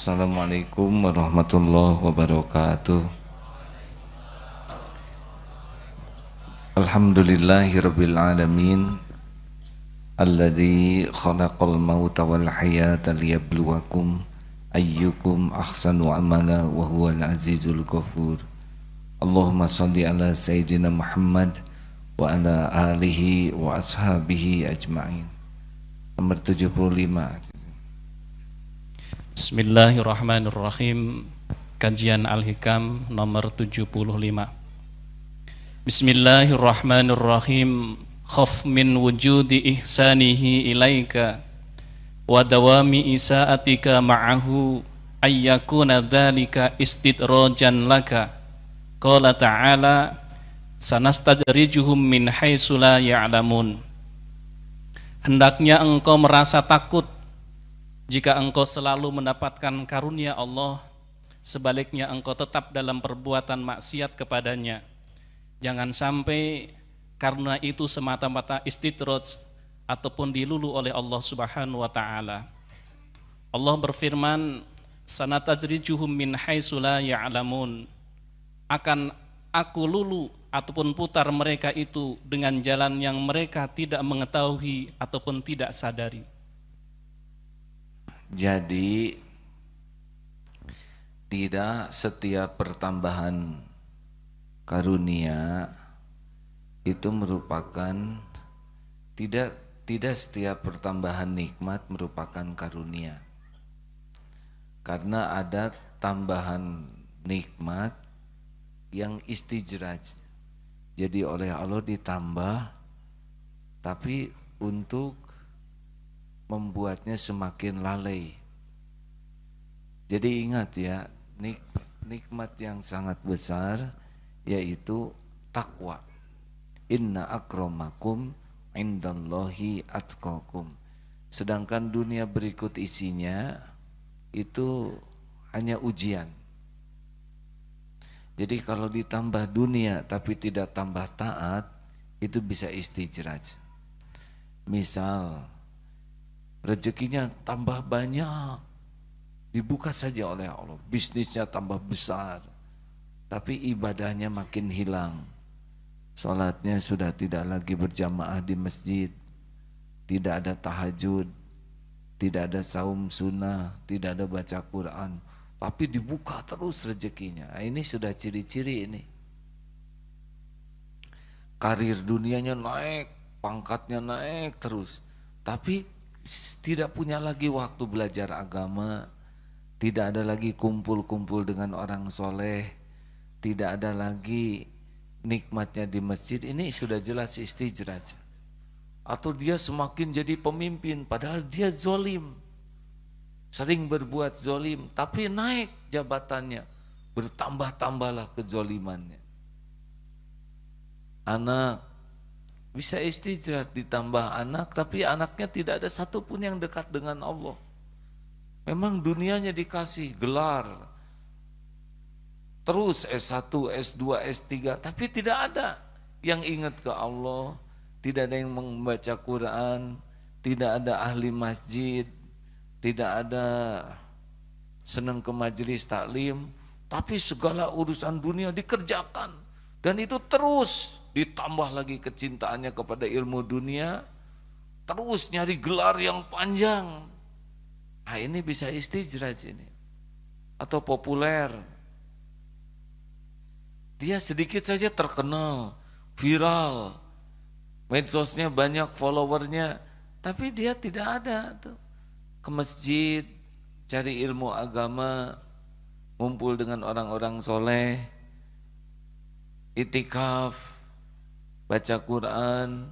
Assalamualaikum warahmatullahi wabarakatuh. Alhamdulillahirabbil alamin alladzi khalaqal mauta wal hayata liyabluwakum ayyukum ahsanu amala wa huwal azizul ghafur. Allahumma shalli ala sayyidina Muhammad wa ala alihi wa ashabihi ajma'in. Nomor 75. Bismillahirrahmanirrahim. Kajian Al-Hikam nomor 75. Bismillahirrahmanirrahim. Khaf min wujudi ihsanihi ilaika wa dawami isaatika ma'ahu ayyakuna dhalika istidrajan laka. Qala ta'ala sanastadrijuhum min haitsu la ya'lamun. Hendaknya engkau merasa takut jika engkau selalu mendapatkan karunia Allah, sebaliknya engkau tetap dalam perbuatan maksiat kepadanya. Jangan sampai karena itu semata-mata istidraj ataupun dilulu oleh Allah Subhanahu wa taala. Allah berfirman, "Sanatadrijuhum min haitsu la ya'lamun." Akan aku lulu ataupun putar mereka itu dengan jalan yang mereka tidak mengetahui ataupun tidak sadari. Jadi tidak setiap pertambahan karunia itu merupakan tidak setiap pertambahan nikmat merupakan karunia. Karena ada tambahan nikmat yang istijraj. Jadi oleh Allah ditambah tapi untuk membuatnya semakin lalai. Jadi ingat ya, nikmat yang sangat besar yaitu takwa. Inna akramakum indallahi atqakum. Sedangkan dunia berikut isinya itu hanya ujian. Jadi kalau ditambah dunia tapi tidak tambah taat, itu bisa istijraj. Misal rezekinya tambah banyak, dibuka saja oleh Allah, bisnisnya tambah besar, tapi ibadahnya makin hilang. Salatnya sudah tidak lagi berjamaah di masjid, tidak ada tahajud, tidak ada saum sunnah, tidak ada baca Quran, tapi dibuka terus rezekinya. Nah, ini sudah ciri-ciri ini. Karir dunianya naik, pangkatnya naik terus, tapi tidak punya lagi waktu belajar agama, tidak ada lagi kumpul-kumpul dengan orang soleh, tidak ada lagi nikmatnya di masjid. Ini sudah jelas istijraj. Atau dia semakin jadi pemimpin padahal dia zolim, sering berbuat zolim, tapi naik jabatannya, bertambah-tambahlah kezolimannya. Anak bisa istijraj, ditambah anak, tapi anaknya tidak ada satupun yang dekat dengan Allah. Memang dunianya dikasih gelar, terus S1, S2, S3, tapi tidak ada yang ingat ke Allah, tidak ada yang membaca Quran, tidak ada ahli masjid, tidak ada senang ke majelis taklim, tapi segala urusan dunia dikerjakan. Dan itu terus ditambah lagi kecintaannya kepada ilmu dunia, terus nyari gelar yang panjang. Nah, ini bisa istijraj ini. Atau populer. Dia sedikit saja terkenal, viral, medsosnya banyak followernya, tapi dia tidak ada tuh ke masjid, cari ilmu agama, ngumpul dengan orang-orang soleh, itikaf, baca Quran.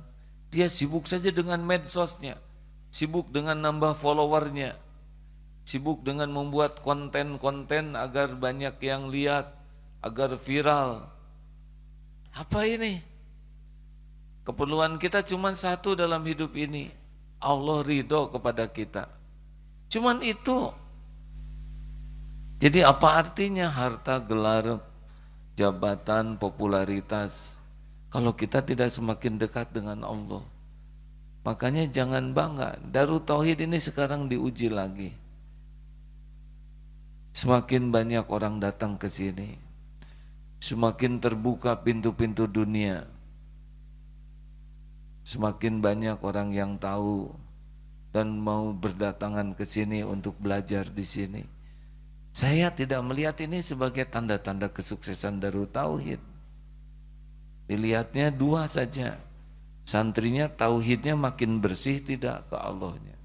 Dia sibuk saja dengan medsosnya, sibuk dengan nambah followernya, sibuk dengan membuat konten-konten agar banyak yang lihat, agar viral. Apa ini? Keperluan kita cuma satu dalam hidup ini, Allah ridho kepada kita. Cuman itu. Jadi apa artinya harta, gelar, jabatan, popularitas kalau kita tidak semakin dekat dengan Allah? Makanya jangan bangga. Darut Tauhid ini sekarang diuji lagi. Semakin banyak orang datang ke sini, semakin terbuka pintu-pintu dunia, semakin banyak orang yang tahu dan mau berdatangan ke sini untuk belajar di sini. Saya tidak melihat ini sebagai tanda-tanda kesuksesan Darut Tauhid. Dilihatnya dua saja. Santrinya tauhidnya makin bersih tidak ke Allahnya,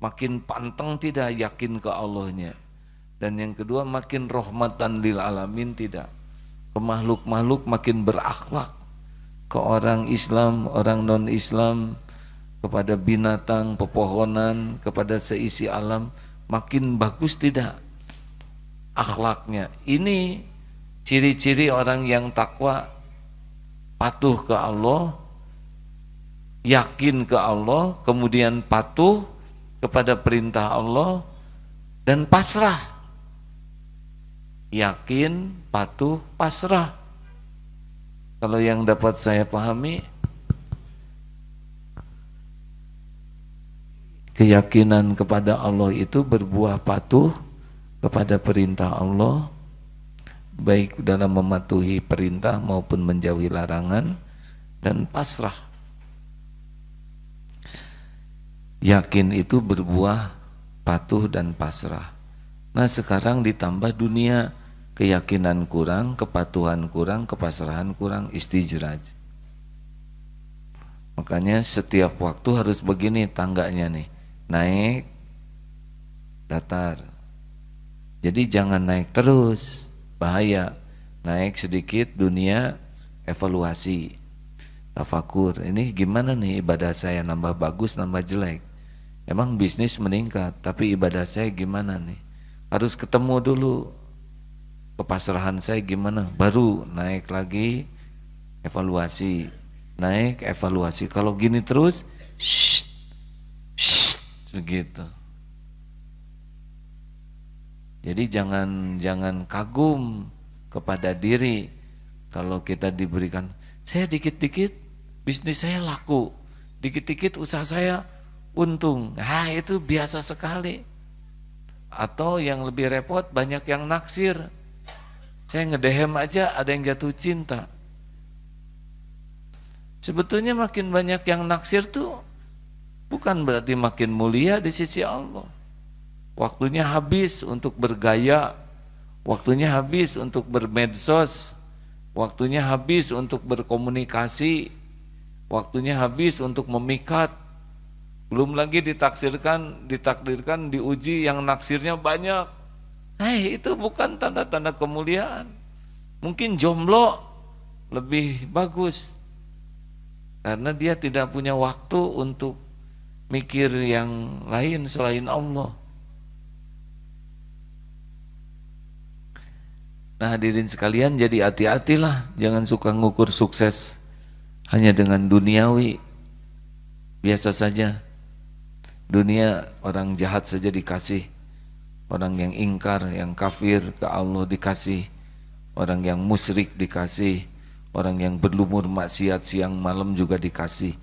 makin pantang tidak yakin ke Allahnya. Dan yang kedua, makin rahmatan lil alamin tidak, ke makhluk-makhluk makin berakhlak, ke orang Islam, orang non-Islam, kepada binatang, pepohonan, kepada seisi alam, makin bagus tidak akhlaknya. Ini ciri-ciri orang yang takwa, patuh ke Allah, yakin ke Allah, kemudian patuh kepada perintah Allah, dan pasrah. Yakin, patuh, pasrah. Kalau yang dapat saya pahami, keyakinan kepada Allah itu berbuah patuh kepada perintah Allah, baik dalam mematuhi perintah maupun menjauhi larangan, dan pasrah. Yakin itu berbuah patuh dan pasrah. Nah sekarang ditambah dunia, keyakinan kurang, kepatuhan kurang, kepasrahan kurang, istijraj. Makanya setiap waktu harus begini tangganya nih, naik, datar. Jadi jangan naik terus, bahaya. Naik sedikit, dunia, evaluasi, tafakur. Ini gimana nih ibadah saya, nambah bagus, nambah jelek. Emang bisnis meningkat, tapi ibadah saya gimana nih? Harus ketemu dulu kepasrahan saya gimana, baru naik lagi, evaluasi, naik, evaluasi. Kalau gini terus, begitu. Jadi jangan kagum kepada diri. Kalau kita diberikan, saya dikit-dikit bisnis saya laku, dikit-dikit usaha saya untung, itu biasa sekali. Atau yang lebih repot, banyak yang naksir. Saya ngedehem aja ada yang jatuh cinta. Sebetulnya makin banyak yang naksir tuh bukan berarti makin mulia di sisi Allah. Waktunya habis untuk bergaya, waktunya habis untuk bermedsos, waktunya habis untuk berkomunikasi, waktunya habis untuk memikat. Belum lagi ditakdirkan diuji yang naksirnya banyak. Itu bukan tanda-tanda kemuliaan. Mungkin jomblo lebih bagus, karena dia tidak punya waktu untuk mikir yang lain selain Allah. Nah hadirin sekalian, jadi hati-hatilah, jangan suka ngukur sukses hanya dengan duniawi. Biasa saja, dunia orang jahat saja dikasih, orang yang ingkar, yang kafir ke Allah dikasih, orang yang musyrik dikasih, orang yang berlumur maksiat siang malam juga dikasih.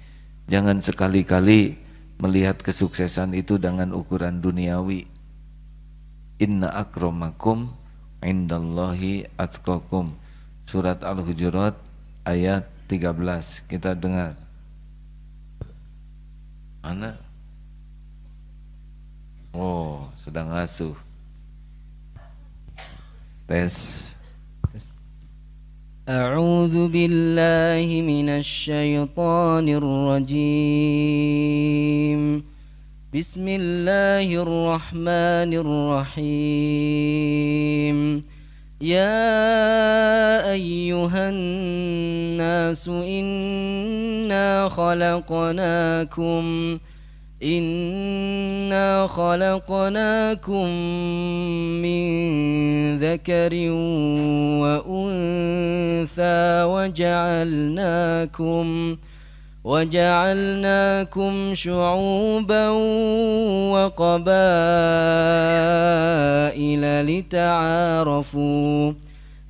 Jangan sekali-kali melihat kesuksesan itu dengan ukuran duniawi. Inna akramakum indallahi atqakum. Surat Al-Hujurat ayat 13. Kita dengar. Mana? Oh, sedang ngasuh. Tes. A'udzu billahi minasy syaithanir rajim. Bismillahirrahmanirrahim. Ya ayyuhan nasu inna khalaqnakum min dzakarin wa untha وجعلناكم شعوبا وقبائل لتعارفوا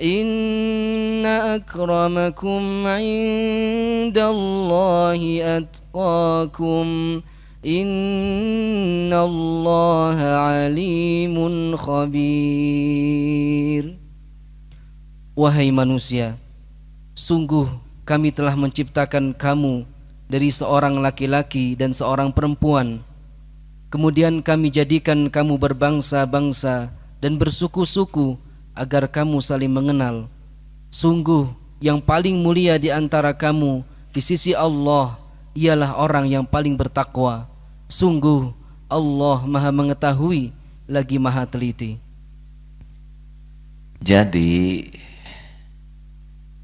إن أكرمكم عند الله أتقاكم إن الله عليم خبير. Wahai manusia, sungguh kami telah menciptakan kamu dari seorang laki-laki dan seorang perempuan. Kemudian kami jadikan kamu berbangsa-bangsa dan bersuku-suku agar kamu saling mengenal. Sungguh yang paling mulia di antara kamu di sisi Allah ialah orang yang paling bertakwa. Sungguh Allah Maha mengetahui lagi Maha teliti. Jadi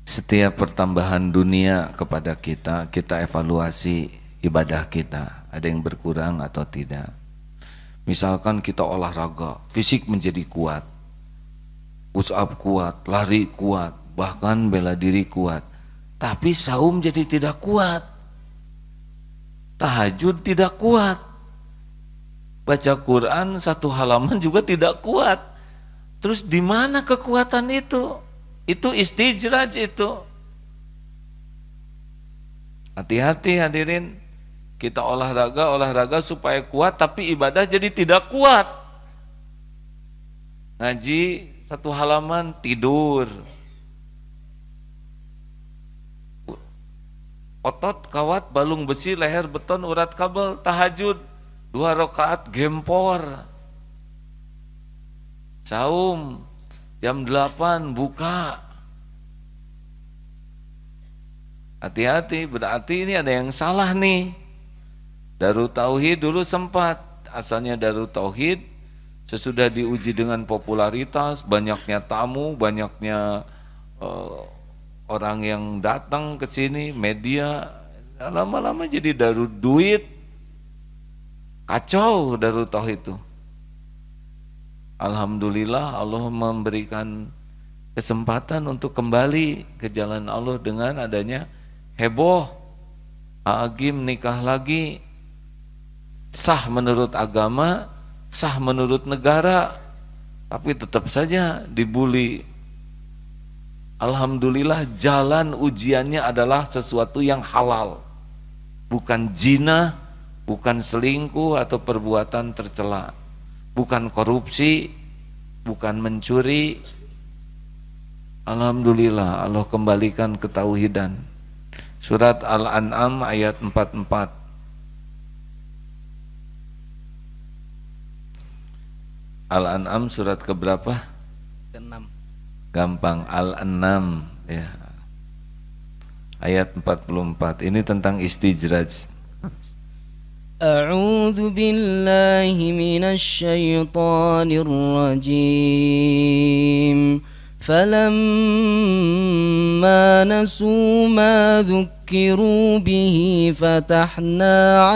setiap pertambahan dunia kepada kita, kita evaluasi ibadah kita, ada yang berkurang atau tidak. Misalkan kita olahraga, fisik menjadi kuat, push up kuat, lari kuat, bahkan bela diri kuat, tapi saum jadi tidak kuat, tahajud tidak kuat, baca Quran 1 halaman juga tidak kuat. Terus di mana kekuatan itu? Itu istijraj itu. Hati-hati hadirin, kita olahraga supaya kuat, tapi ibadah jadi tidak kuat. Ngaji 1 halaman tidur. Otot kawat balung besi, leher beton, urat kabel, tahajud 2 rakaat gempor. Saum jam 8 buka. Hati-hati, berarti ini ada yang salah nih. Darut Tauhid dulu sempat, asalnya Darut Tauhid, sesudah diuji dengan popularitas, banyaknya tamu, banyaknya orang yang datang ke sini, media, lama-lama jadi Darut Duit. Kacau Darut Tauhid itu. Alhamdulillah Allah memberikan kesempatan untuk kembali ke jalan Allah dengan adanya heboh, Agim nikah lagi, sah menurut agama, sah menurut negara, tapi tetap saja dibully. Alhamdulillah jalan ujiannya adalah sesuatu yang halal, bukan zina, bukan selingkuh atau perbuatan tercela, bukan korupsi, bukan mencuri. Alhamdulillah Allah kembalikan ketauhidan. Surat Al-An'am ayat 44. Al-An'am surat keberapa? Ke-6. Gampang, Al-An'am ya. Ayat 44. Ini tentang istijraj. A'udzu billahi minasy syaithanir rajim. فلما نسوا ما ذكروا به فتحنا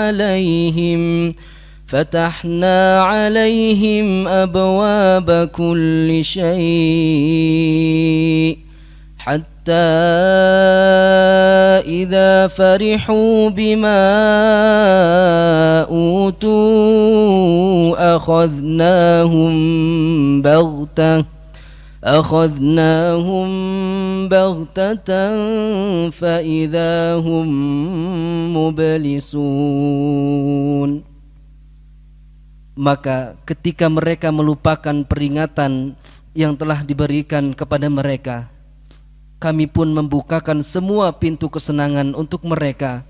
عليهم أبواب كل شيء حتى إذا فرحوا بما أوتوا أخذناهم بغتة فإذا هم مبلسون. Maka ketika mereka melupakan peringatan yang telah diberikan kepada mereka, kami pun membukakan semua pintu kesenangan untuk mereka,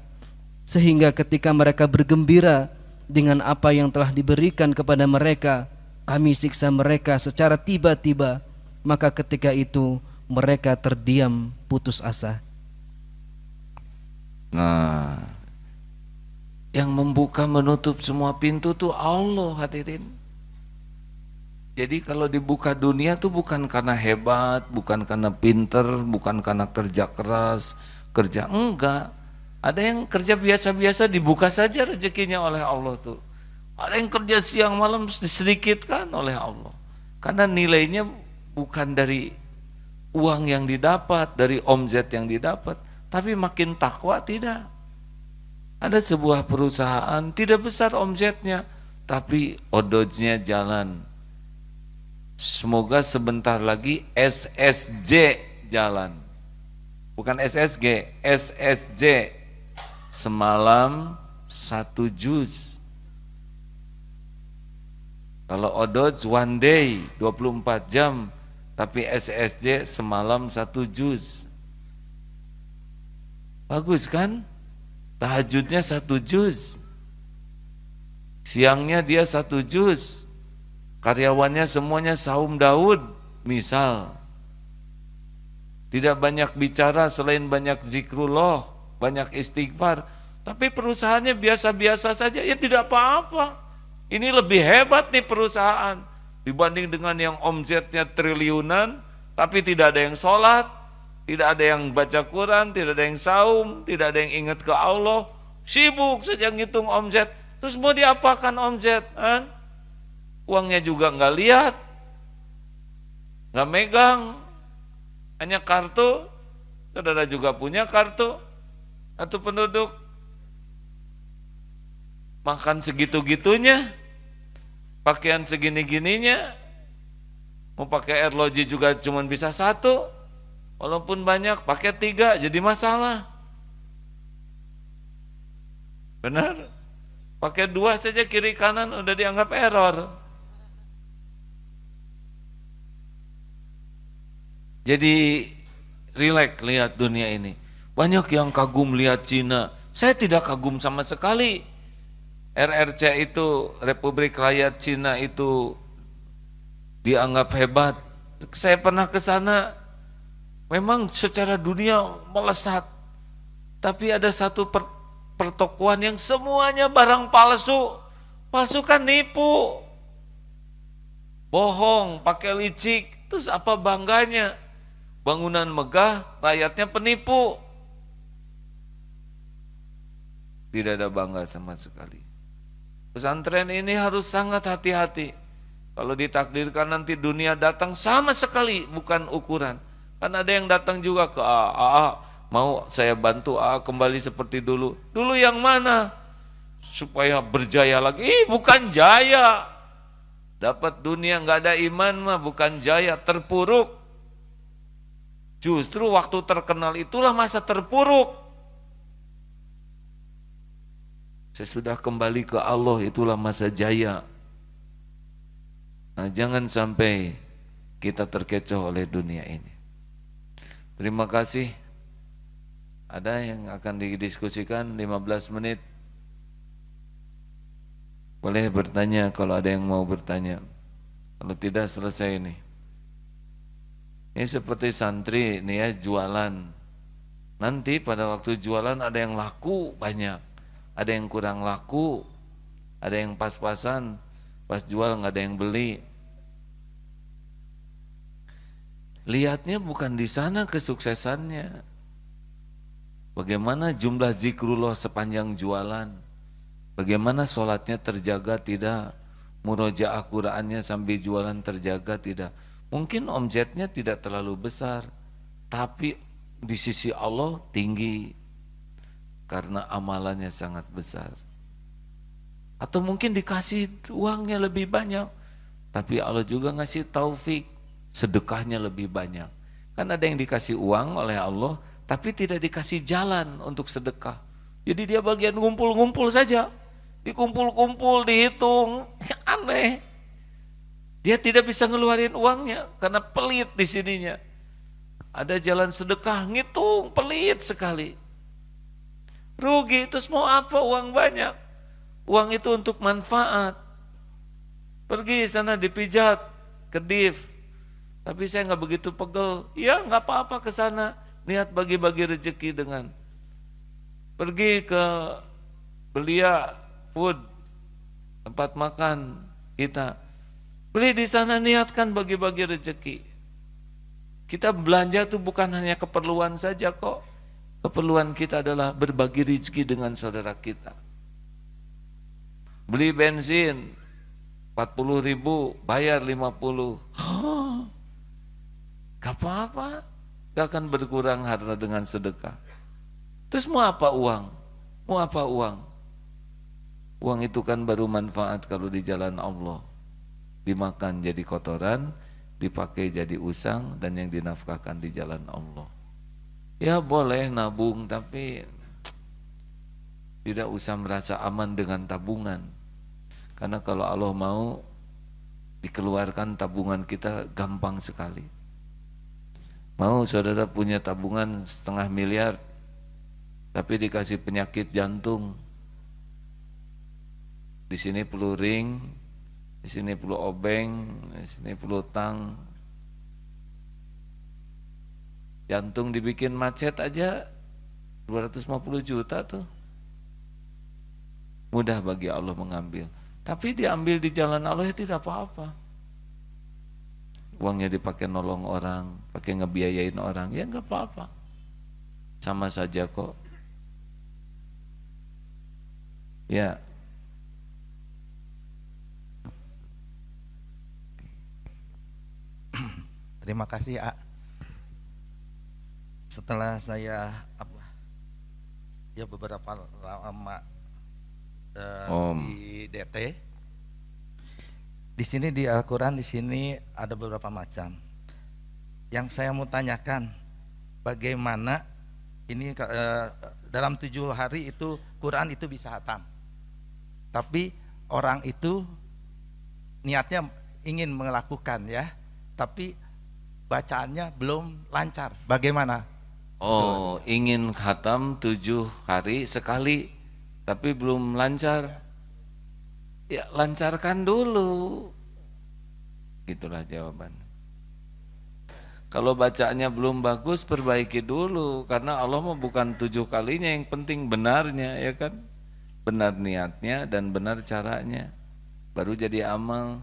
sehingga ketika mereka bergembira dengan apa yang telah diberikan kepada mereka, kami siksa mereka secara tiba-tiba. Maka ketika itu mereka terdiam putus asa. Nah, yang membuka menutup semua pintu tuh Allah hadirin. Jadi kalau dibuka dunia tuh bukan karena hebat, bukan karena pinter, bukan karena kerja keras, enggak. Ada yang kerja biasa-biasa dibuka saja rezekinya oleh Allah tuh. Ada yang kerja siang malam disedikitkan oleh Allah. Karena nilainya bukan dari uang yang didapat, dari omzet yang didapat, tapi makin takwa tidak. Ada sebuah perusahaan tidak besar omzetnya, tapi odojnya jalan. Semoga sebentar lagi SSJ jalan. Bukan SSG, SSJ. Semalam 1 juz Kalau Odoj one day 24 jam, tapi SSJ semalam 1 juz. Bagus kan? Tahajudnya 1 juz. Siangnya dia 1 juz. Karyawannya semuanya saum Daud, misal. Tidak banyak bicara selain banyak zikrullah, banyak istighfar. Tapi perusahaannya biasa-biasa saja, ya tidak apa-apa. Ini lebih hebat nih perusahaan dibanding dengan yang omsetnya triliunan, tapi tidak ada yang sholat, tidak ada yang baca Quran, tidak ada yang saum, tidak ada yang ingat ke Allah, sibuk saja ngitung omset. Terus mau diapakan omset? Kan? Uangnya juga nggak lihat, nggak megang, hanya kartu. Saudara juga punya kartu, satu penduduk makan segitu-gitunya, pakaian segini-gininya, mau pakai airlogi juga cuma bisa 1, walaupun banyak pakai 3 jadi masalah. Benar? Pakai 2 saja kiri kanan udah dianggap error. Jadi rileks lihat dunia ini. Banyak yang kagum lihat Cina. Saya tidak kagum sama sekali. RRC itu, Republik Rakyat Cina itu dianggap hebat. Saya pernah ke sana, memang secara dunia melesat. Tapi ada satu pertokoan yang semuanya barang palsu. Palsu kan nipu. Bohong, pakai licik. Terus apa bangganya? Bangunan megah, rakyatnya penipu. Tidak ada bangga sama sekali. Pesantren ini harus sangat hati-hati. Kalau ditakdirkan nanti dunia datang, sama sekali bukan ukuran. Kan ada yang datang juga ke AA, mau saya bantu AA kembali seperti dulu. Dulu yang mana? Supaya berjaya lagi. Bukan jaya. Dapat dunia nggak ada iman mah bukan jaya, terpuruk. Justru waktu terkenal itulah masa terpuruk. Sesudah kembali ke Allah itulah masa jaya. Nah, jangan sampai kita terkecoh oleh dunia ini. Terima kasih. Ada yang akan didiskusikan 15 menit. Boleh bertanya kalau ada yang mau bertanya. Kalau tidak selesai ini. Ini seperti santri nih ya, jualan. Nanti pada waktu jualan ada yang laku banyak, ada yang kurang laku, ada yang pas-pasan, pas jual nggak ada yang beli. Lihatnya bukan di sana kesuksesannya. Bagaimana jumlah zikrullah sepanjang jualan, bagaimana sholatnya terjaga tidak, murojaah Qur'annya sambil jualan terjaga tidak. Mungkin omsetnya tidak terlalu besar, tapi di sisi Allah tinggi karena amalannya sangat besar. Atau mungkin dikasih uangnya lebih banyak, tapi Allah juga ngasih taufik, sedekahnya lebih banyak. Kan ada yang dikasih uang oleh Allah, tapi tidak dikasih jalan untuk sedekah. Jadi dia bagian ngumpul-ngumpul saja, dikumpul-kumpul, dihitung, aneh. Dia tidak bisa ngeluarin uangnya karena pelit di sininya. Ada jalan sedekah, ngitung, pelit sekali. Rugi, terus mau apa uang banyak? Uang itu untuk manfaat. Pergi sana dipijat, kedif. Tapi saya nggak begitu pegel. Ya nggak apa-apa ke sana. Niat bagi-bagi rezeki dengan. Pergi ke Belia Food, tempat makan kita. Beli di sana, niatkan bagi-bagi rezeki. Kita belanja itu bukan hanya keperluan saja kok. Keperluan kita adalah berbagi rezeki dengan saudara kita. Beli bensin 40.000, bayar 50. Gak apa-apa, gak akan berkurang harta dengan sedekah. Terus mau apa uang? Mau apa uang? Uang itu kan baru manfaat kalau di jalan Allah. Dimakan jadi kotoran, dipakai jadi usang, dan yang dinafkahkan di jalan Allah. Ya boleh nabung, tapi tidak usah merasa aman dengan tabungan. Karena kalau Allah mau, dikeluarkan tabungan kita gampang sekali. Mau saudara punya tabungan 500.000.000 tapi dikasih penyakit jantung, di sini perlu ring, di sini perlu obeng, di sini perlu tang, jantung dibikin macet aja 250 juta tuh. Mudah bagi Allah mengambil, tapi diambil di jalan Allah ya tidak apa-apa. Uangnya dipakai nolong orang, pakai ngebiayain orang, ya nggak apa-apa, sama saja kok. Ya. Terima kasih, A. Setelah saya beberapa lama di DT, di sini di Al-Quran di sini ada beberapa macam. Yang saya mau tanyakan, bagaimana ini dalam 7 hari itu Quran itu bisa hatam, tapi orang itu niatnya ingin melakukan ya, tapi bacaannya belum lancar. Bagaimana? Oh, ingin khatam 7 hari sekali tapi belum lancar. Ya lancarkan dulu. Gitulah jawaban. Kalau bacaannya belum bagus, perbaiki dulu, karena Allah mau bukan 7 kalinya, yang penting benarnya, ya kan? Benar niatnya dan benar caranya, baru jadi amal.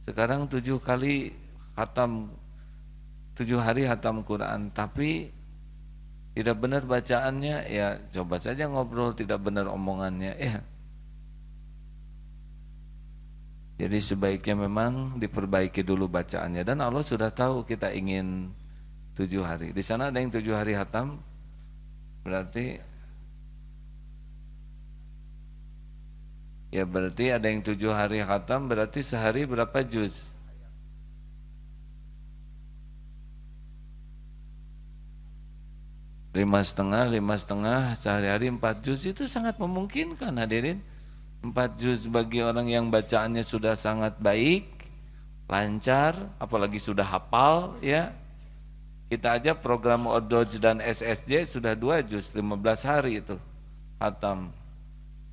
Sekarang 7 kali khatam, 7 hari khatam Quran, tapi tidak benar bacaannya, ya coba saja ngobrol, tidak benar omongannya, ya. Jadi sebaiknya memang diperbaiki dulu bacaannya, dan Allah sudah tahu kita ingin 7 hari. Di sana ada yang 7 hari khatam, berarti ada yang 7 hari khatam, berarti sehari berapa juz? Lima setengah, sehari-hari 4 juz, itu sangat memungkinkan hadirin. 4 juz bagi orang yang bacaannya sudah sangat baik, lancar, apalagi sudah hafal, ya. Kita aja program Odoj dan SSJ sudah 2 juz, 15 hari itu khatam,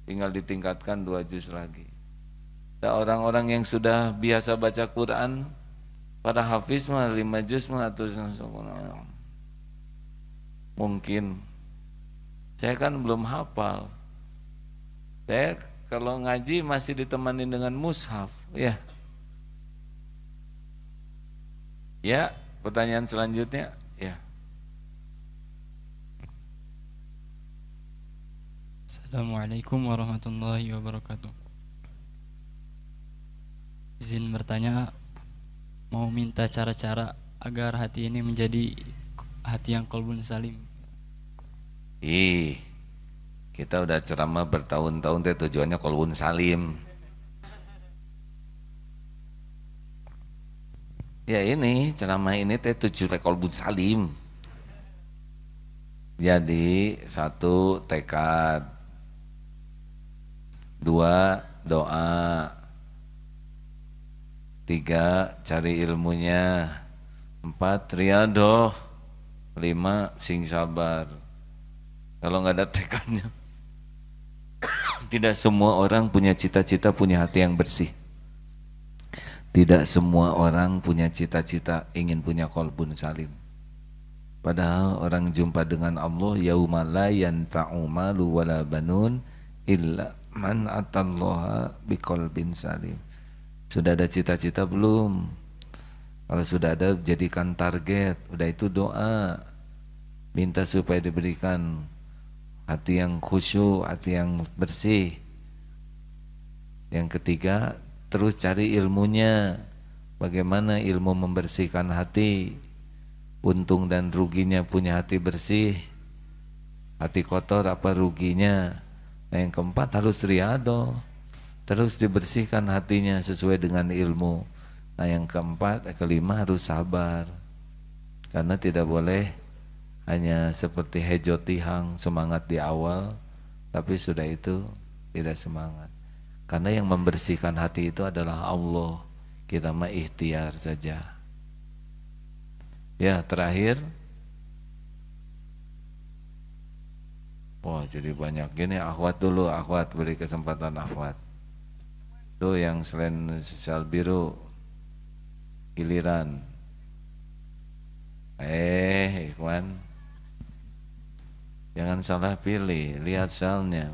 tinggal ditingkatkan 2 juz lagi. Ada orang-orang yang sudah biasa baca Quran, para hafiz mah 5 juz mah atau mungkin. Saya kan belum hafal. Saya kalau ngaji masih ditemani dengan mushaf, ya. Ya, pertanyaan selanjutnya, ya. Assalamualaikum warahmatullahi wabarakatuh. Izin bertanya, mau minta cara-cara agar hati ini menjadi hati yang qalbun salim. Kita udah ceramah bertahun-tahun, tujuannya qalbun salim. Ya ini ceramah ini tujuannya qalbun salim. Jadi 1 tekad, 2 doa, 3 cari ilmunya, 4 riadoh, 5 sing sabar. Kalau nggak ada tekadnya, tidak semua orang punya cita-cita punya hati yang bersih. Tidak semua orang punya cita-cita ingin punya qalbun salim. Padahal orang jumpa dengan Allah yauma la yanfa'u malu wala banun illa man atallaha biqalbin salim. Sudah ada cita-cita belum? Kalau sudah ada, jadikan target. Udah itu doa, minta supaya diberikan hati yang khusyuk, hati yang bersih. Yang ketiga, terus cari ilmunya. Bagaimana ilmu membersihkan hati? Untung dan ruginya punya hati bersih. Hati kotor apa ruginya? Nah yang keempat harus riyadhah, terus dibersihkan hatinya sesuai dengan ilmu. Nah yang keempat, kelima harus sabar, karena tidak boleh hanya seperti hejo tihang, semangat di awal, tapi sudah itu tidak semangat. Karena yang membersihkan hati itu adalah Allah. Kita mah ikhtiar saja. Ya, terakhir. Wah, jadi banyak gini. Akhwat dulu, akhwat, beri kesempatan akhwat. Tuh yang selain sosial biru, giliran. Ikhwan, jangan salah pilih, lihat salnya.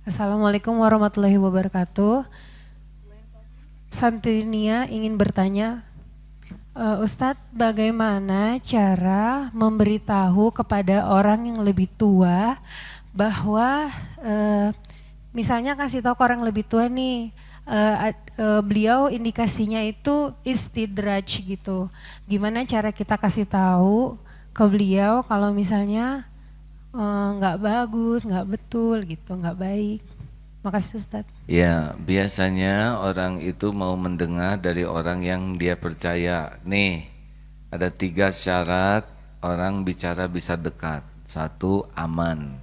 Assalamualaikum warahmatullahi wabarakatuh. Santinia ingin bertanya, Ustadz, bagaimana cara memberitahu kepada orang yang lebih tua bahwa misalnya kasih tahu ke orang lebih tua nih, beliau indikasinya itu istidraj gitu. Gimana cara kita kasih tahu ke beliau kalau misalnya nggak bagus, nggak betul gitu, nggak baik. Makasih Ustadz. Ya, biasanya orang itu mau mendengar dari orang yang dia percaya. Nih, ada 3 syarat orang bicara bisa dekat. 1, aman.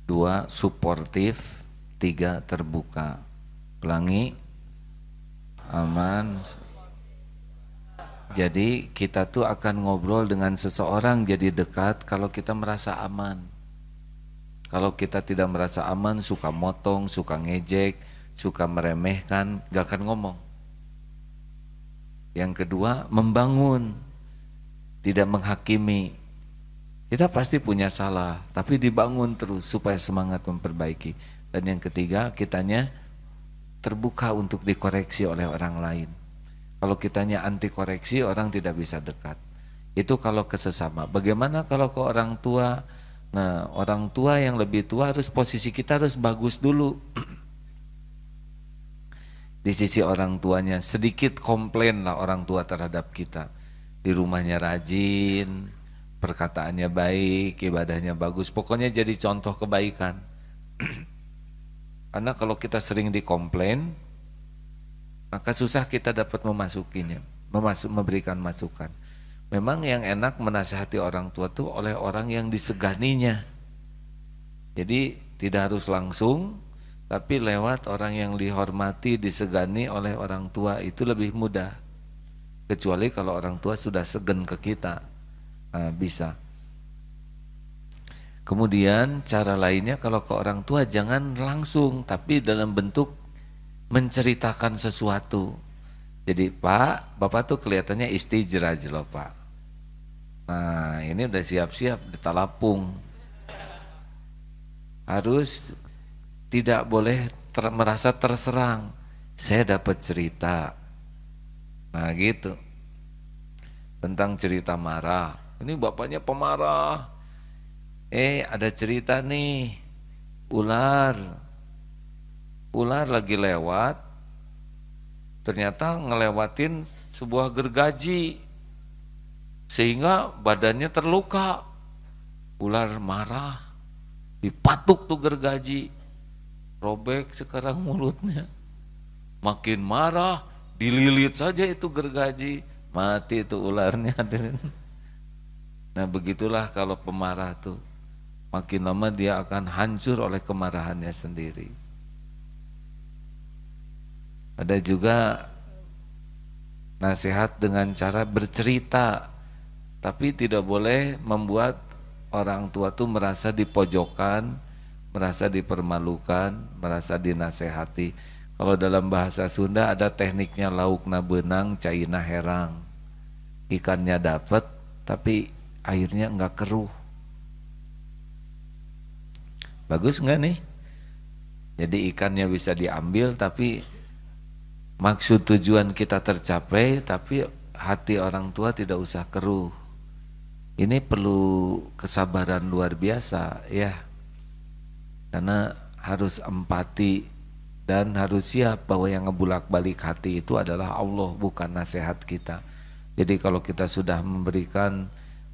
2, suportif. 3, terbuka. Ulangi, aman. Jadi kita tuh akan ngobrol dengan seseorang jadi dekat kalau kita merasa aman. Kalau kita tidak merasa aman, suka motong, suka ngejek, suka meremehkan, gak akan ngomong. Yang kedua, membangun, tidak menghakimi. Kita pasti punya salah, tapi dibangun terus supaya semangat memperbaiki. Dan yang ketiga, kitanya terbuka untuk dikoreksi oleh orang lain. Kalau kitanya anti koreksi, orang tidak bisa dekat. Itu kalau ke sesama. Bagaimana kalau ke orang tua? Nah, orang tua yang lebih tua harus posisi kita harus bagus dulu. Di sisi orang tuanya sedikit komplain lah orang tua terhadap kita. Di rumahnya rajin, perkataannya baik, ibadahnya bagus. Pokoknya jadi contoh kebaikan. Karena kalau kita sering dikomplain, maka susah kita dapat memasukinya, memberikan masukan. Memang yang enak menasihati orang tua tuh oleh orang yang diseganinya. Jadi tidak harus langsung, tapi lewat orang yang dihormati, disegani oleh orang tua itu lebih mudah. Kecuali kalau orang tua sudah segan ke kita, nah, bisa. Kemudian cara lainnya kalau ke orang tua jangan langsung, tapi dalam bentuk menceritakan sesuatu. Jadi Pak, Bapak tuh kelihatannya istijraj loh Pak. Nah ini udah siap-siap ditalapung. Harus tidak boleh merasa terserang. Saya dapat cerita. Nah gitu. Tentang cerita marah. Ini bapaknya pemarah. Ada cerita nih. Ular lagi lewat. Ternyata ngelewatin sebuah gergaji. Sehingga badannya terluka. Ular marah, dipatuk tuh gergaji, robek sekarang mulutnya. Makin marah, dililit saja itu gergaji, mati itu ularnya. Nah begitulah kalau pemarah tuh, makin lama dia akan hancur oleh kemarahannya sendiri. Ada juga nasihat dengan cara bercerita. Tapi tidak boleh membuat orang tua tuh merasa dipojokkan, merasa dipermalukan, merasa dinasehati. Kalau dalam bahasa Sunda ada tekniknya laukna benang, caina herang. Ikannya dapat, tapi airnya enggak keruh. Bagus enggak nih? Jadi ikannya bisa diambil, tapi maksud tujuan kita tercapai, tapi hati orang tua tidak usah keruh. Ini perlu kesabaran luar biasa ya, karena harus empati dan harus siap bahwa yang ngebulak-balik hati itu adalah Allah, bukan nasihat kita. Jadi kalau kita sudah memberikan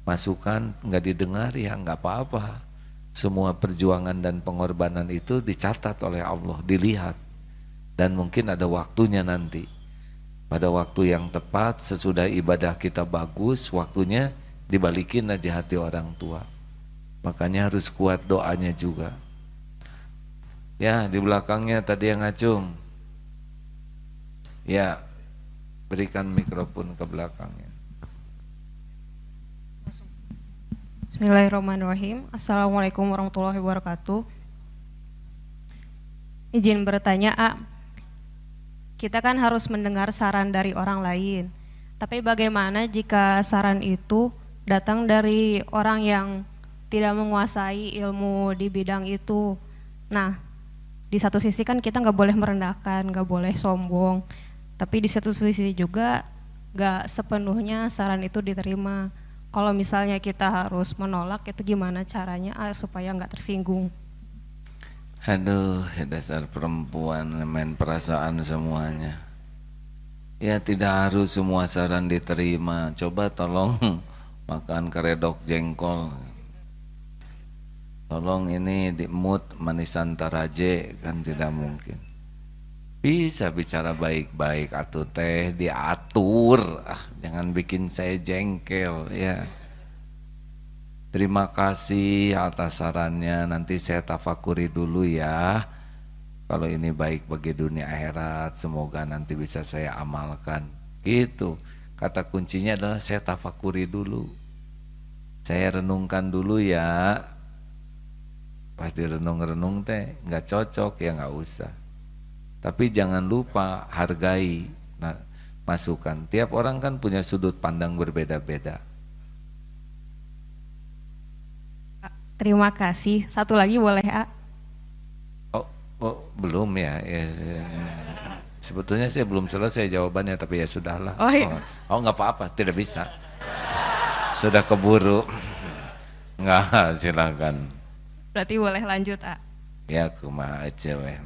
masukan nggak didengar ya nggak apa-apa. Semua perjuangan dan pengorbanan itu dicatat oleh Allah, dilihat, dan mungkin ada waktunya nanti. Pada waktu yang tepat sesudah ibadah kita bagus, waktunya dibalikin aja hati orang tua. Makanya harus kuat doanya juga. Ya di belakangnya tadi yang ngacung. Ya, berikan mikrofon ke belakangnya. Bismillahirrahmanirrahim. Assalamualaikum warahmatullahi wabarakatuh. Izin bertanya, kita kan harus mendengar saran dari orang lain. Tapi bagaimana jika saran itu datang dari orang yang tidak menguasai ilmu di bidang itu? Nah, di satu sisi kan kita nggak boleh merendahkan, nggak boleh sombong. Tapi di satu sisi juga nggak sepenuhnya saran itu diterima. Kalau misalnya kita harus menolak, itu gimana caranya supaya nggak tersinggung? Aduh, dasar perempuan main perasaan semuanya. Ya tidak harus semua saran diterima. Coba tolong makan keredok jengkol. Tolong ini di mood manisan taraje, kan tidak mungkin. Bisa bicara baik-baik atuh teh, diatur. Jangan bikin saya jengkel ya. Terima kasih atas sarannya, nanti saya tafakuri dulu ya. Kalau ini baik bagi dunia akhirat, semoga nanti bisa saya amalkan. Gitu. Kata kuncinya adalah saya tafakuri dulu. Saya renungkan dulu ya. Pas direnung-renung teh nggak cocok ya nggak usah. Tapi jangan lupa hargai masukan. Tiap orang kan punya sudut pandang berbeda-beda. Terima kasih. Satu lagi boleh, Oh, belum ya. Sebetulnya saya belum selesai jawabannya, tapi ya sudahlah. Oh, iya. Oh nggak apa-apa, tidak bisa. Sudah keburu. Nggak, silakan. Berarti boleh lanjut, Ya kumaha aja weh.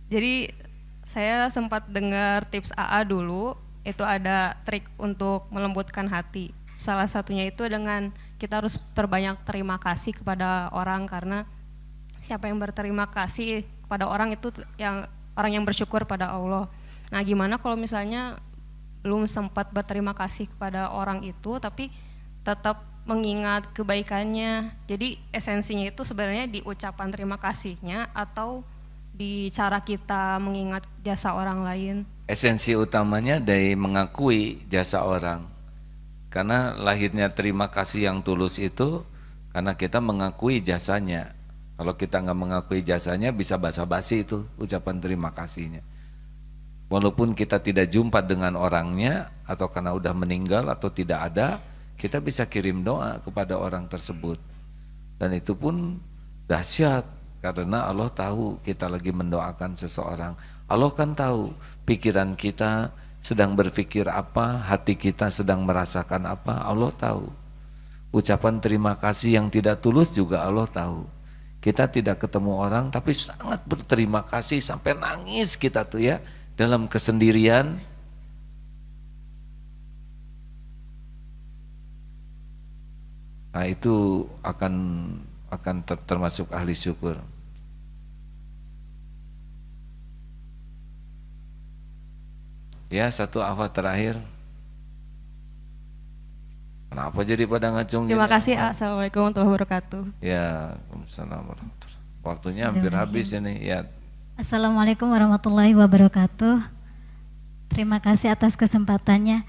Jadi saya sempat dengar tips AA dulu, itu ada trik untuk melembutkan hati. Salah satunya itu dengan kita harus perbanyak terima kasih kepada orang, karena siapa yang berterima kasih kepada orang itu orang yang bersyukur pada Allah. Nah, gimana kalau misalnya belum sempat berterima kasih kepada orang itu tapi tetap mengingat kebaikannya. Jadi esensinya itu sebenarnya di ucapan terima kasihnya atau di cara kita mengingat jasa orang lain. Esensi utamanya dari mengakui jasa orang. Karena lahirnya terima kasih yang tulus itu karena kita mengakui jasanya. Kalau kita nggak mengakui jasanya bisa basa-basi itu ucapan terima kasihnya. Walaupun kita tidak jumpa dengan orangnya atau karena udah meninggal atau tidak ada, kita bisa kirim doa kepada orang tersebut. Dan itu pun dahsyat karena Allah tahu kita lagi mendoakan seseorang. Allah kan tahu pikiran kita sedang berpikir apa, hati kita sedang merasakan apa, Allah tahu. Ucapan terima kasih yang tidak tulus juga Allah tahu. Kita tidak ketemu orang tapi sangat berterima kasih sampai nangis kita tuh ya dalam kesendirian. Nah itu akan termasuk ahli syukur. Ya satu apa terakhir. Kenapa jadi pada ngacung? Terima kasih. Assalamualaikum warahmatullahi wabarakatuh. Ya, Waalaikumsalam warahmatullahi. Waktunya hampir habis ini ya. Assalamualaikum warahmatullahi wabarakatuh. Terima kasih atas kesempatannya.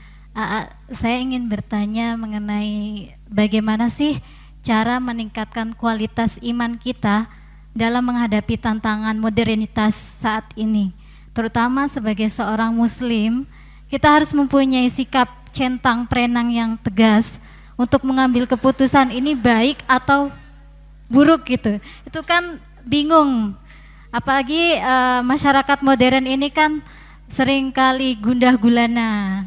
Saya ingin bertanya mengenai bagaimana sih cara meningkatkan kualitas iman kita dalam menghadapi tantangan modernitas saat ini. Terutama sebagai seorang muslim, kita harus mempunyai sikap centang perenang yang tegas untuk mengambil keputusan ini baik atau buruk gitu. Itu kan bingung. Apalagi masyarakat modern ini kan seringkali gundah gulana,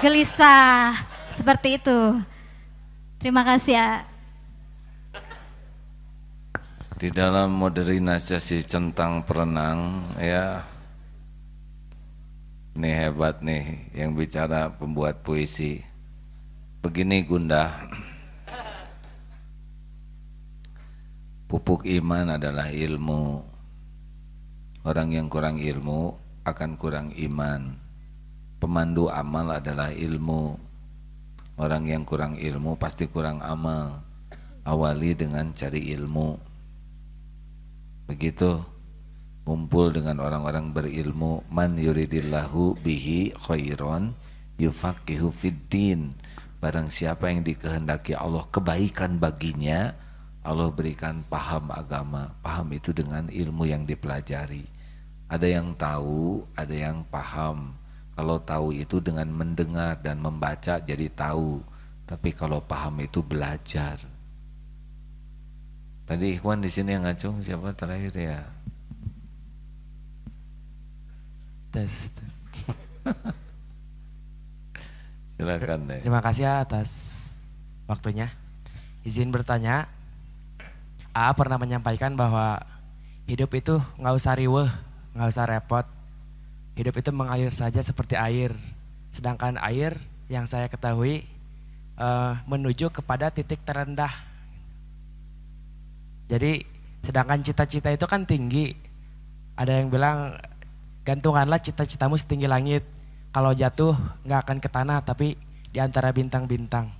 gelisah, seperti itu. Terima kasih ya. Di dalam modernisasi centang perenang ya, ini hebat nih yang bicara pembuat puisi. Begini Gundah, pupuk iman adalah ilmu. Orang yang kurang ilmu akan kurang iman. Pemandu amal adalah ilmu. Orang yang kurang ilmu pasti kurang amal. Awali dengan cari ilmu. Begitu. Kumpul dengan orang-orang berilmu. Man yuridillahu bihi khairon yufaqihu fiddin. Barang siapa yang dikehendaki Allah kebaikan baginya, Allah berikan paham agama. Paham itu dengan ilmu yang dipelajari. Ada yang tahu, ada yang paham. Kalau tahu itu dengan mendengar dan membaca jadi tahu. Tapi kalau paham itu belajar. Tadi Ikhwan di sini yang ngacung siapa terakhir ya? Tes. Silakan deh. Terima kasih ya atas waktunya. Izin bertanya, AA pernah menyampaikan bahwa hidup itu nggak usah riweh, nggak usah repot. Hidup itu mengalir saja seperti air. Sedangkan air yang saya ketahui menuju kepada titik terendah. Jadi sedangkan cita-cita itu kan tinggi. Ada yang bilang gantunganlah cita-citamu setinggi langit. Kalau jatuh nggak akan ke tanah tapi di antara bintang-bintang.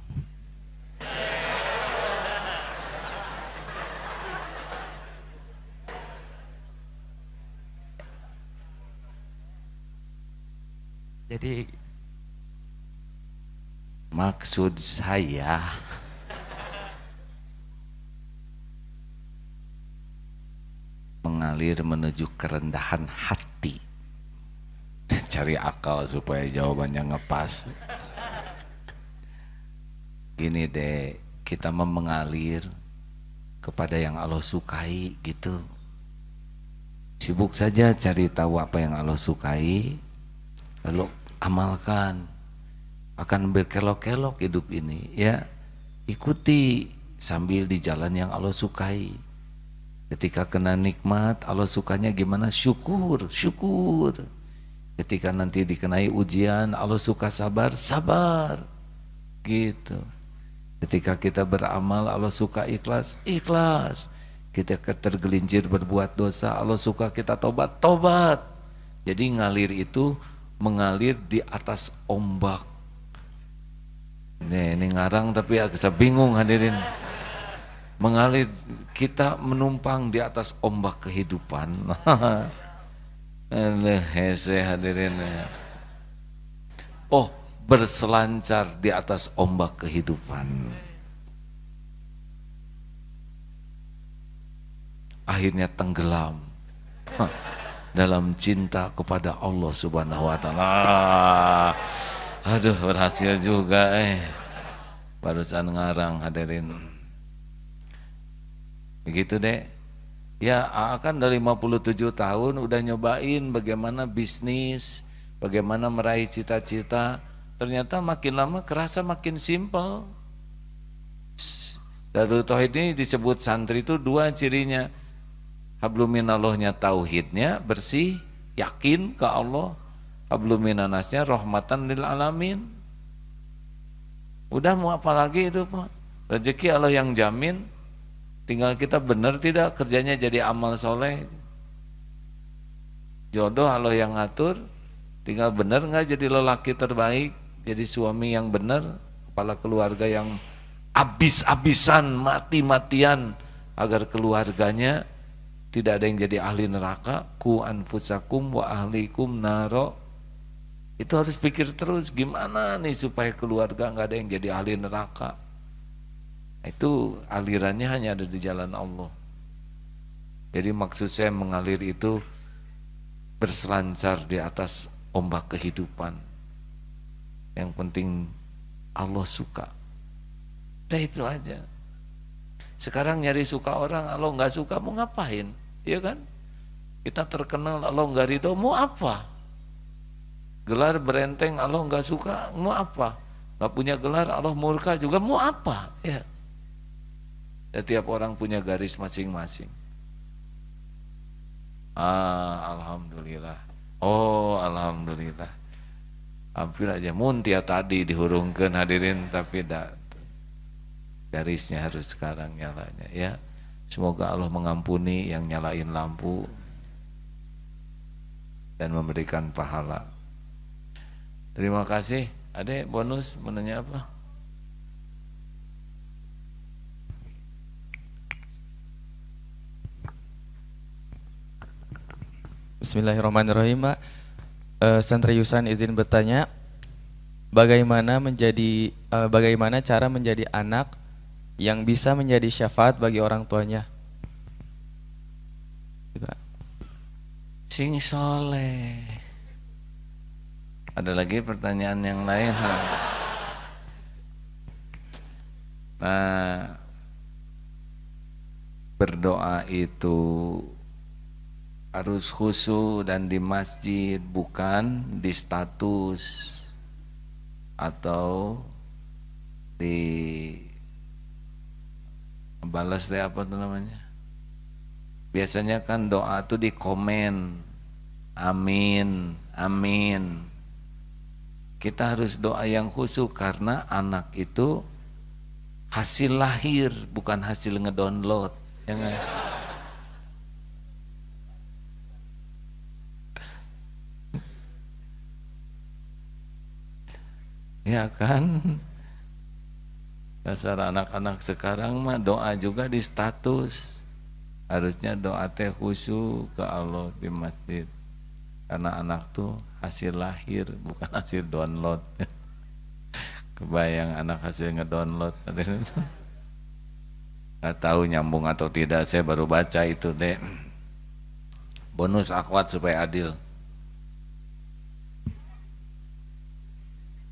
Jadi maksud saya mengalir menuju kerendahan hati. Cari akal supaya jawabannya ngepas. Gini deh, kita mengalir kepada yang Allah sukai gitu. Sibuk saja cari tahu apa yang Allah sukai, lalu amalkan. Akan berkelok-kelok hidup ini ya. Ikuti sambil di jalan yang Allah sukai. Ketika kena nikmat, Allah sukanya gimana? Syukur. Ketika nanti dikenai ujian, Allah suka sabar gitu. Ketika kita beramal, Allah suka ikhlas. Kita tergelincir berbuat dosa, Allah suka kita tobat. Jadi ngalir itu mengalir di atas ombak. Ini ngarang tapi agak bingung hadirin. Mengalir, kita menumpang di atas ombak kehidupan. Hese hadirin. Oh, berselancar di atas ombak kehidupan. Akhirnya tenggelam dalam cinta kepada Allah Subhanahu wa taala. Aduh, berhasil juga barusan ngarang hadirin. Begitu deh. Ya, akan dari 57 tahun udah nyobain bagaimana bisnis, bagaimana meraih cita-cita. Ternyata makin lama kerasa makin simpel. Darul Tauhid ini disebut santri itu dua cirinya. Habluminallahnya tauhidnya bersih, yakin ke Allah. Habluminanasnya rahmatan lil alamin. Udah mau apa lagi itu Pak? Rezeki Allah yang jamin. Tinggal kita benar tidak kerjanya jadi amal soleh. Jodoh Allah yang ngatur. Tinggal benar nggak jadi lelaki terbaik, jadi suami yang benar, kepala keluarga yang abis-abisan, mati-matian agar keluarganya tidak ada yang jadi ahli neraka. Ku anfusakum wa ahlikum naro. Itu harus pikir terus gimana nih supaya keluarga nggak ada yang jadi ahli neraka. Itu alirannya hanya ada di jalan Allah. Jadi maksud saya mengalir itu berselancar di atas ombak kehidupan. Yang penting Allah suka. Udah itu aja. Sekarang nyari suka orang, Allah nggak suka mau ngapain? Iya kan? Kita terkenal Allah nggak ridho mau apa? Gelar berenteng Allah nggak suka mau apa? Nggak punya gelar Allah murka juga mau apa? Ya. Setiap orang punya garis masing-masing. Alhamdulillah. Oh alhamdulillah. Hampir aja muntia tadi dihurungkan hadirin tapi garisnya harus sekarang nyalanya ya. Semoga Allah mengampuni yang nyalain lampu dan memberikan pahala. Terima kasih. Adek bonus menanya apa? Bismillahirrahmanirrahim, Pak. Santri Yusan izin bertanya, bagaimana cara menjadi anak yang bisa menjadi syafaat bagi orang tuanya? Gitu, Pak. Sing soleh. Ada lagi pertanyaan yang lain? Nah, berdoa itu harus khusyuk dan di masjid, bukan di status atau di balas deh apa tuh namanya. Biasanya kan doa tuh di komen, amin, amin. Kita harus doa yang khusyuk karena anak itu hasil lahir, bukan hasil ngedownload. Jangan. Ya kan? Dasar anak-anak sekarang mah doa juga di status. Harusnya doa teh khusyuk ke Allah di masjid. Karena anak tuh hasil lahir, bukan hasil download. Kebayang anak hasil ngedownload. Gak tahu nyambung atau tidak, saya baru baca itu deh. Bonus akhwat supaya adil.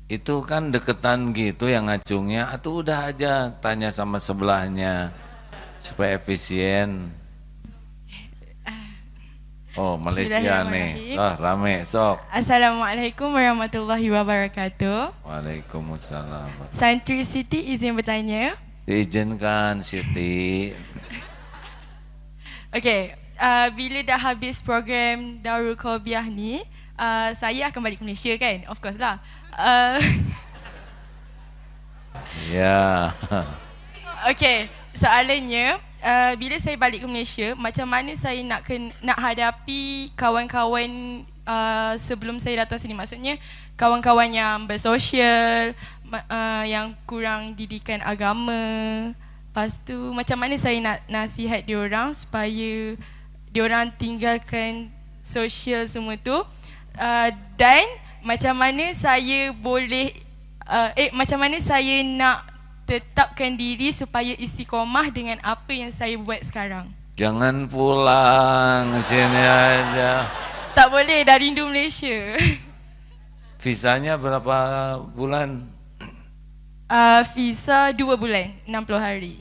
Itu kan deketan gitu yang ngacungnya, atau udah aja tanya sama sebelahnya supaya efisien. Oh, Malaysia nih, rame, sok. Assalamualaikum warahmatullahi wabarakatuh. Waalaikumsalam. Santri Siti izin bertanya. Diizinkan Siti. Okey, bila dah habis program Darul Qalbiyah ni, saya akan balik ke Malaysia kan? Of course lah. Ya. Okey, soalannya, bila saya balik ke Malaysia, macam mana saya nak hadapi kawan-kawan sebelum saya datang sini? Maksudnya kawan-kawan yang bersosial, yang kurang didikan agama. Lepas tu macam mana saya nak nasihat diorang supaya diorang tinggalkan sosial semua tu, dan macam mana saya boleh macam mana saya nak tetapkan diri supaya istiqomah dengan apa yang saya buat sekarang. Jangan pulang, sini aja. Tak boleh, dah rindu Malaysia. Visanya berapa bulan? Visa 2 bulan, 60 hari.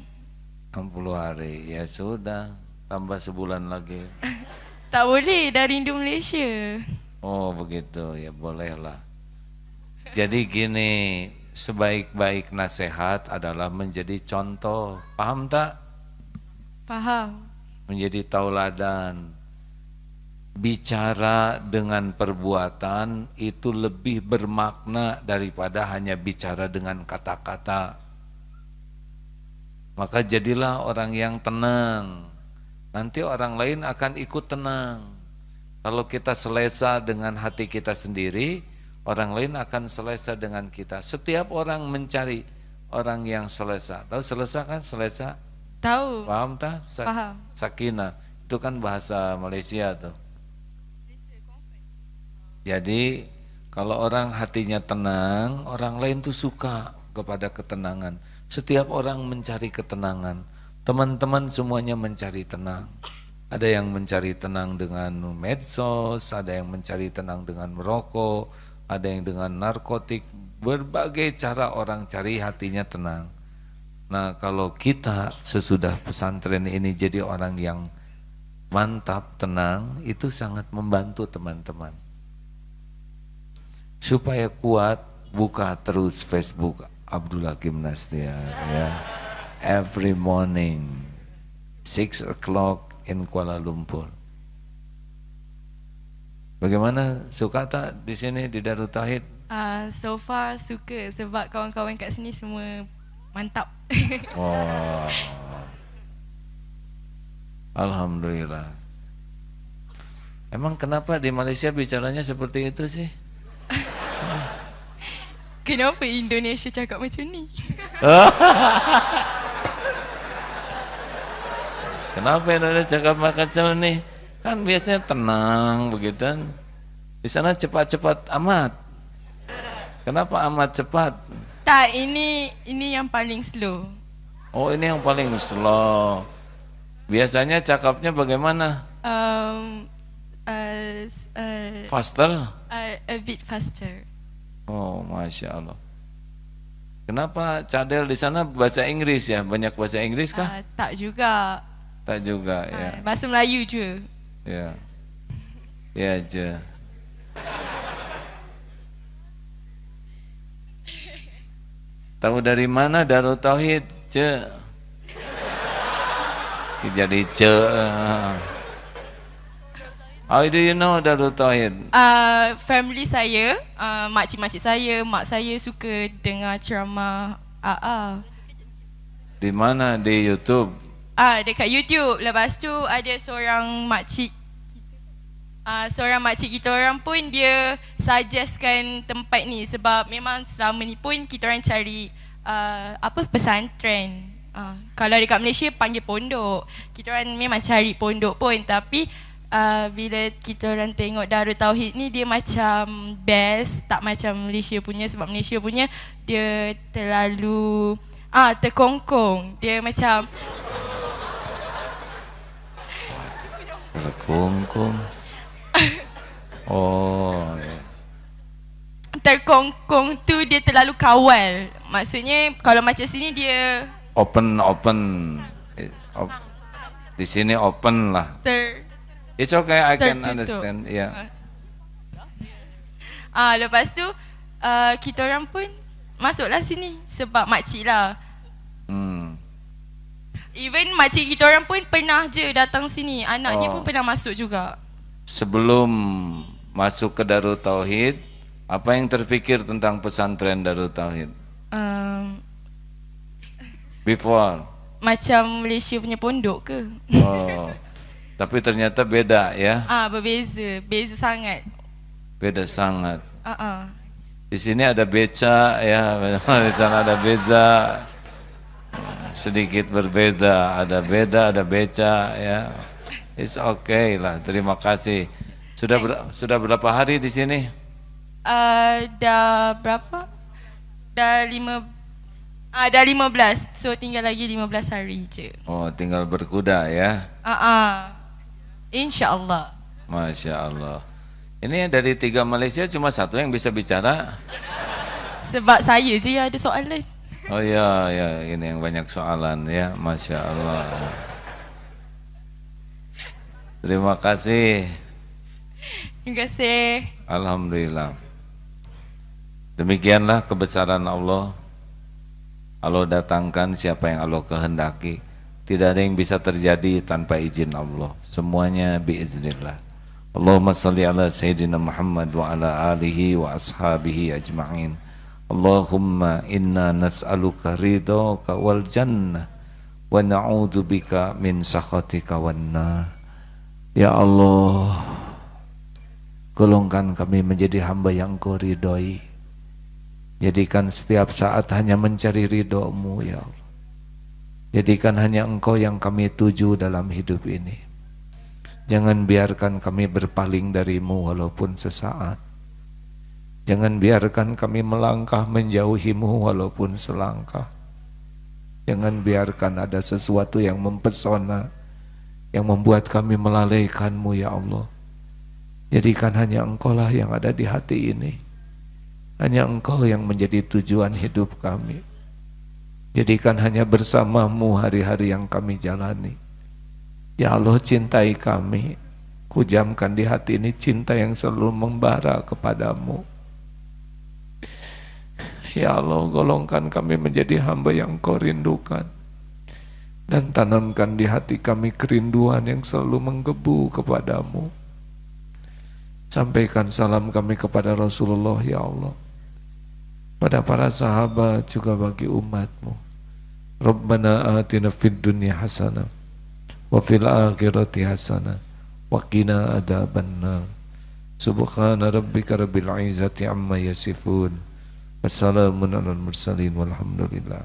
60 hari, ya sudah, tambah sebulan lagi. Tak boleh, dah rindu Malaysia. Oh begitu, ya bolehlah. Jadi gini, sebaik-baik nasihat adalah menjadi contoh. Paham tak? Faham. Menjadi tauladan. Bicara dengan perbuatan itu lebih bermakna daripada hanya bicara dengan kata-kata. Maka jadilah orang yang tenang. Nanti orang lain akan ikut tenang. Kalau kita selesa dengan hati kita sendiri, orang lain akan selesa dengan kita. Setiap orang mencari orang yang selesa. Tahu selesa kan? Selesa? Tahu. Paham tak? Paham. Sakinah. Itu kan bahasa Malaysia tuh. Jadi kalau orang hatinya tenang, orang lain tuh suka kepada ketenangan. Setiap orang mencari ketenangan. Teman-teman semuanya mencari tenang. Ada yang mencari tenang dengan medsos, ada yang mencari tenang dengan merokok, ada yang dengan narkotik. Berbagai cara orang cari hatinya tenang. Nah kalau kita sesudah pesantren ini jadi orang yang mantap, tenang, itu sangat membantu teman-teman. Supaya kuat, buka terus Facebook Abdullah Gimnastiar ya. Every morning 6 o'clock in Kuala Lumpur. Bagaimana, suka tak di sini di Darut Tauhid? So far suka sebab kawan-kawan kat sini semua mantap. Oh. Alhamdulillah. Emang kenapa di Malaysia bicaranya seperti itu sih? Kenapa Indonesia cakap macam ni? Kenapa Indonesia cakap macam ni? Kan biasanya tenang begitu. Di sana cepat-cepat amat. Kenapa amat cepat? Tak, ini yang paling slow. Oh, ini yang paling slow. Biasanya cakapnya bagaimana? Faster? A bit faster. Oh, Masya Allah. Kenapa Cadel di sana bahasa Inggris ya? Banyak bahasa Inggris kah? Tak juga. Tak juga ya. Bahasa Melayu je. Ya. Ya je. Tahu dari mana Darut Tauhid? Ce. Jadi ce. How do you know Darut Tauhid? Family saya, makcik-makcik saya, mak saya suka dengar ceramah AA. Di mana? Di YouTube? Dekat YouTube. Lepas tu ada seorang makcik kita orang pun dia suggestkan tempat ni sebab memang selama ni pun kita orang cari pesantren. Kalau dekat Malaysia panggil pondok. Kita orang memang cari pondok pun, tapi bila kita orang tengok Darut Tauhid ni dia macam best, tak macam Malaysia punya, sebab Malaysia punya dia terlalu terkongkong. Dia macam terkongkong. Oh, ya. Terkongkong tu dia terlalu kawal. Maksudnya kalau macam sini dia open. Di sini open lah. It's okay, I can understand. Ya. Lepas tu kita orang pun masuklah sini sebab makcik lah. Even makcik kita orang pun pernah je datang sini. Anaknya pun pernah masuk juga. Sebelum masuk ke Darut Tauhid, apa yang terpikir tentang pesantren Darut Tauhid? Before? Macam Malaysia punya pondok ke? Oh, tapi ternyata beda ya? Berbeza, beza sangat. Beda sangat. Di sini ada beca ya, di sana ada beza. Sedikit berbeda, ada beda, ada beca ya. It's okay lah, terima kasih. Sudah berapa hari di sini? Dah berapa? Dah 15. So tinggal lagi 15 hari je. Oh, tinggal berkuda ya? InsyaAllah. Masya Allah. Ini dari 3 Malaysia cuma 1 yang bisa bicara? Sebab saya je yang ada soalan. Oh ya, ini yang banyak soalan ya, Masya Allah. Terima kasih. Terima kasih. Alhamdulillah. Demikianlah kebesaran Allah. Allah datangkan siapa yang Allah kehendaki. Tidak ada yang bisa terjadi tanpa izin Allah. Semuanya biiznillah. Allahumma salli ala Sayyidina Muhammad wa ala alihi wa ashabihi ajma'in. Allahumma inna nas'aluka ridhaka wal jannah wa na'udzubika min sakhatika wan nar. Ya Allah, golongkan kami menjadi hamba yang Kau ridhoi. Jadikan setiap saat hanya mencari ridho-Mu ya Allah. Jadikan hanya Engkau yang kami tuju dalam hidup ini. Jangan biarkan kami berpaling dari-Mu walaupun sesaat. Jangan biarkan kami melangkah menjauhi-Mu walaupun selangkah. Jangan biarkan ada sesuatu yang mempesona, yang membuat kami melalaikan-Mu ya Allah. Jadikan hanya Engkau lah yang ada di hati ini. Hanya Engkau yang menjadi tujuan hidup kami. Jadikan hanya bersama-Mu hari-hari yang kami jalani. Ya Allah, cintai kami. Kujamkan di hati ini cinta yang selalu membara kepadamu. Ya Allah, golongkan kami menjadi hamba yang Kau rindukan. Dan tanamkan di hati kami kerinduan yang selalu menggebu kepadamu. Sampaikan salam kami kepada Rasulullah ya Allah. Pada para sahabat juga bagi umatmu. Rabbana atina fid dunya hasanah wa fil akhirati hasanah wa qina adzabannar. Subhana rabbika rabbil izzati amma yasifun. Wassalamun alal mursalin walhamdulillah.